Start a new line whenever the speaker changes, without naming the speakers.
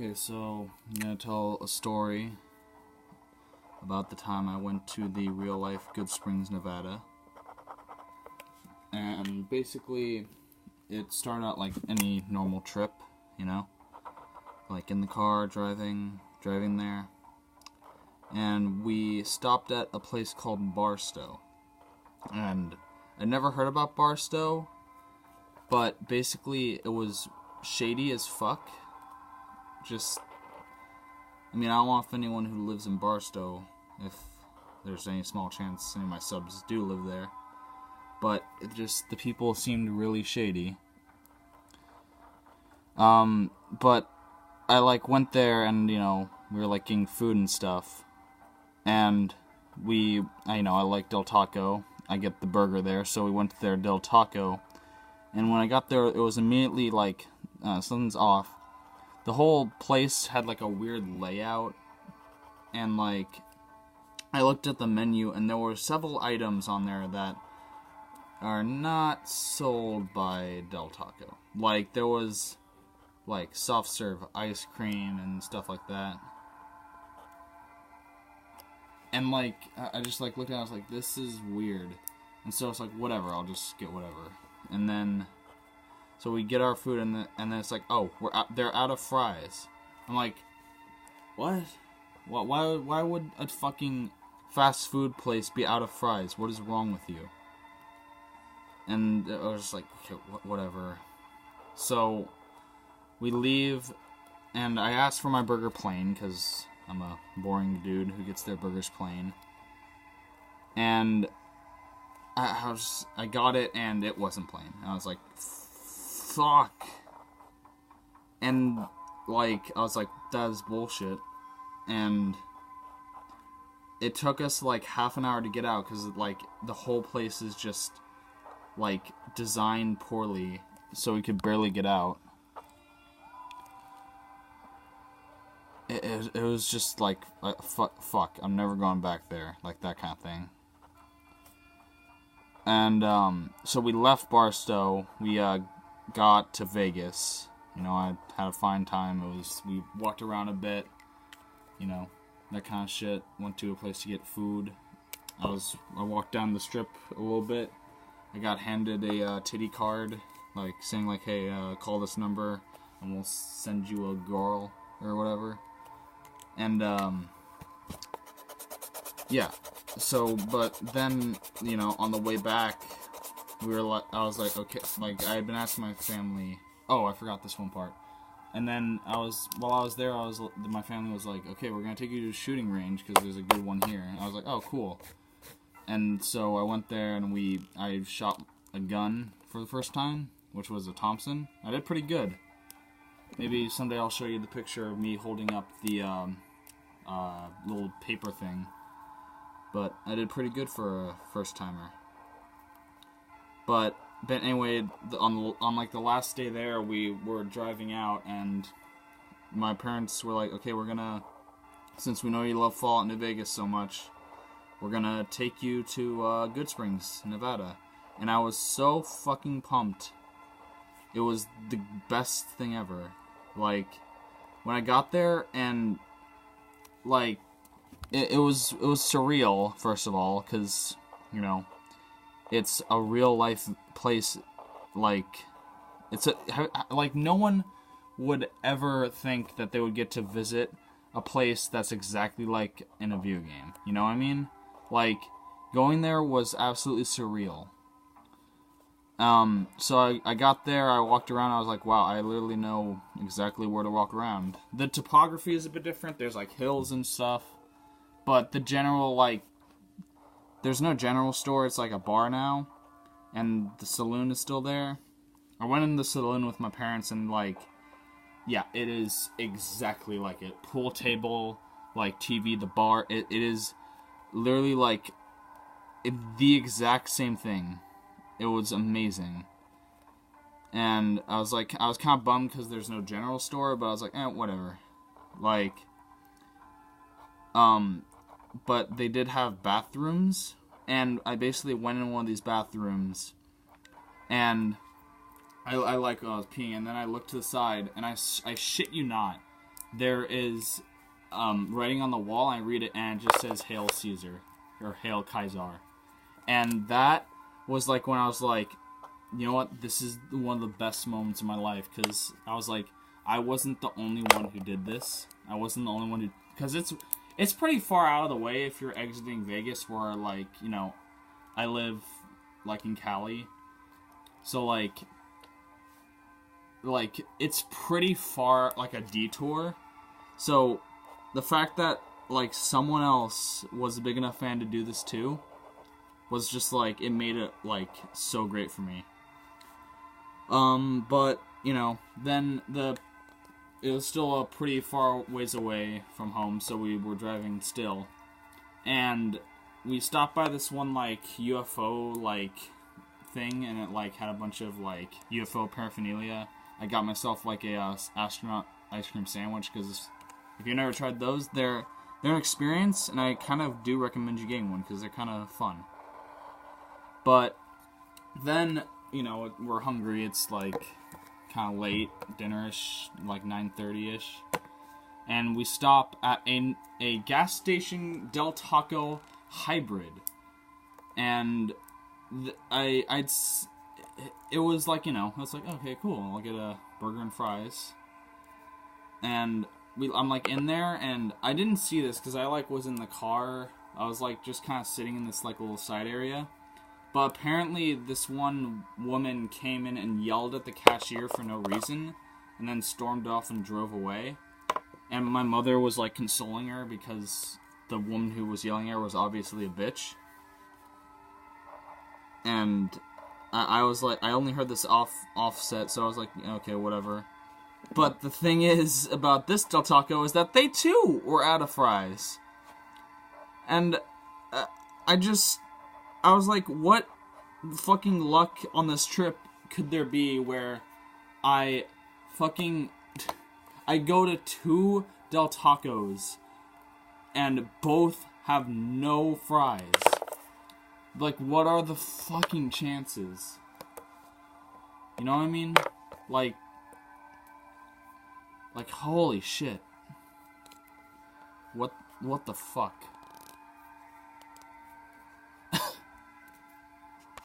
Okay, so I'm gonna tell a story about the time I went to the real life Goodsprings, Nevada. And basically, it started out like any normal trip, you know? Like in the car, driving there. And we stopped at a place called Barstow. And I never heard about Barstow, but basically it was shady as fuck. I don't want to offend anyone who lives in Barstow, if there's any small chance any of my subs do live there. But the people seemed really shady. But I went there and, we were getting food and stuff. And I like Del Taco. I get the burger there, so we went to their Del Taco. And when I got there, it was immediately something's off. The whole place had a weird layout, and I looked at the menu, and there were several items on there that are not sold by Del Taco. There was soft serve ice cream and stuff like that. And I just looked at it, I was like, this is weird. And so it's whatever, I'll just get whatever. And then so we get our food, and then it's oh, they're out of fries. I'm like, what? Why would a fucking fast food place be out of fries? What is wrong with you? And I was just okay, whatever. So we leave, and I asked for my burger plain, because I'm a boring dude who gets their burgers plain. And I got it, and it wasn't plain. I was like, fuck. And, I was like, that is bullshit. And it took us, half an hour to get out, because, the whole place is just, designed poorly, so we could barely get out. It was just, fuck, I'm never going back there, that kind of thing. And, so we left Barstow, we, got to Vegas. I had a fine time. We walked around a bit, that kind of shit. Went to a place to get food. I walked down the strip a little bit. I got handed a titty card, saying hey, call this number and we'll send you a girl or whatever. And yeah. So, but then on the way back, I was okay, I had been asking my family, oh, I forgot this one part. And then while I was there, my family was okay, we're going to take you to a shooting range because there's a good one here. And I was oh, cool. And so I went there and I shot a gun for the first time, which was a Thompson. I did pretty good. Maybe someday I'll show you the picture of me holding up the little paper thing. But I did pretty good for a first timer. But anyway, on the last day there, we were driving out, and my parents were okay, we're gonna, since we know you love Fallout New Vegas so much, we're gonna take you to Goodsprings, Nevada. And I was so fucking pumped. It was the best thing ever. When I got there, and it was surreal, first of all, because it's a real life place. No one would ever think that they would get to visit a place that's exactly like in a video game. You know what I mean? Going there was absolutely surreal. So I got there, I walked around, I was like, wow, I literally know exactly where to walk around. The topography is a bit different, there's hills and stuff, but the general, there's no general store, it's a bar now, and the saloon is still there. I went in the saloon with my parents, and yeah, it is exactly like it. Pool table, TV, the bar, it is literally the exact same thing. It was amazing. And I was kind of bummed because there's no general store, but I was whatever. But they did have bathrooms, and I basically went in one of these bathrooms, and I was peeing, and then I looked to the side, and I shit you not, there is writing on the wall. I read it, and it just says "Hail Caesar" or "Hail Kaiser," and that was like when I was like, you know what, this is one of the best moments of my life, because I was like, I wasn't the only one who did this. I wasn't the only one who, because it's pretty far out of the way if you're exiting Vegas, where like, you know, I live like in Cali, so like it's pretty far, like a detour. So the fact that like someone else was a big enough fan to do this too was just like, it made it like so great for me. But you know, then it was still a pretty far ways away from home, so we were driving still, and we stopped by this one like UFO like thing, and it like had a bunch of like UFO paraphernalia. I got myself like a astronaut ice cream sandwich, because if you've never tried those, they're an experience, and I kind of do recommend you getting one because they're kind of fun. But then, you know, we're hungry. It's like kind of late, dinner-ish, like 9:30ish, and we stop at a gas station Del Taco hybrid, and it was like, you know, I was like, okay, cool, I'll get a burger and fries, and I'm like in there, and I didn't see this because I like was in the car. I was like just kind of sitting in this like little side area. But apparently this one woman came in and yelled at the cashier for no reason, and then stormed off and drove away. And my mother was like consoling her because the woman who was yelling at her was obviously a bitch. And I was like, I only heard this offset, so I was like, okay, whatever. But the thing is about this Del Taco is that they too were out of fries. And I was like, what fucking luck on this trip could there be where I go to 2 Del Tacos and both have no fries? Like, what are the fucking chances? You know what I mean? Like holy shit. What the fuck?